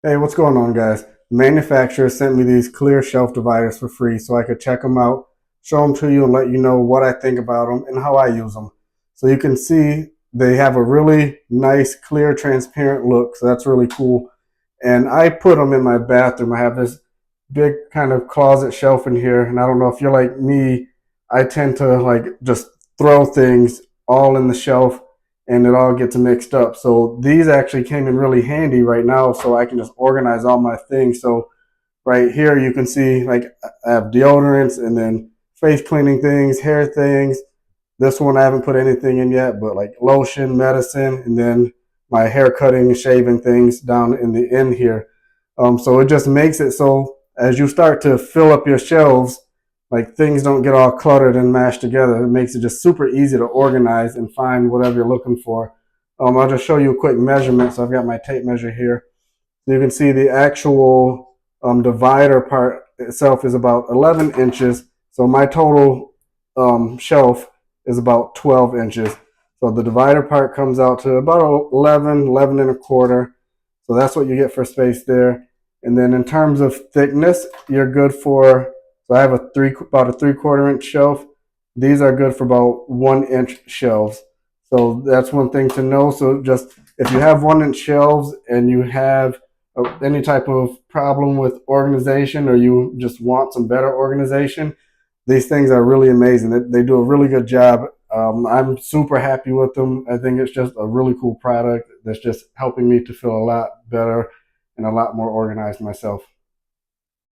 Hey, what's going on, guys? Manufacturer sent me these clear shelf dividers for free so I could check them out, show them to you, and let you know what I think about them and how I use them. So you can see they have a really nice, clear, transparent look. So that's really cool. And I put them in my bathroom. I have this big kind of closet shelf in here. And I don't know if you're like me, I tend to like just throw things all in the shelf and it all gets mixed up. So these actually came in really handy right now so I can just organize all my things. So right here you can see like I have deodorants and then face cleaning things, hair things. This one I haven't put anything in yet, but like lotion, medicine, and then my hair cutting and shaving things down in the end here. So it just makes it so as you start to fill up your shelves, like things don't get all cluttered and mashed together. It makes it just super easy to organize and find whatever you're looking for. I'll just show you a quick measurement. So I've got my tape measure here. So you can see the actual divider part itself is about 11 inches. So my total shelf is about 12 inches. So the divider part comes out to about 11 and a quarter. So that's what you get for space there. And then in terms of thickness, you're good for, so I have about a 3/4 inch shelf. These are good for about 1 inch shelves. So that's one thing to know. So just if you have 1 inch shelves and you have any type of problem with organization or you just want some better organization, these things are really amazing. They do a really good job. I'm super happy with them. I think it's just a really cool product that's just helping me to feel a lot better and a lot more organized myself.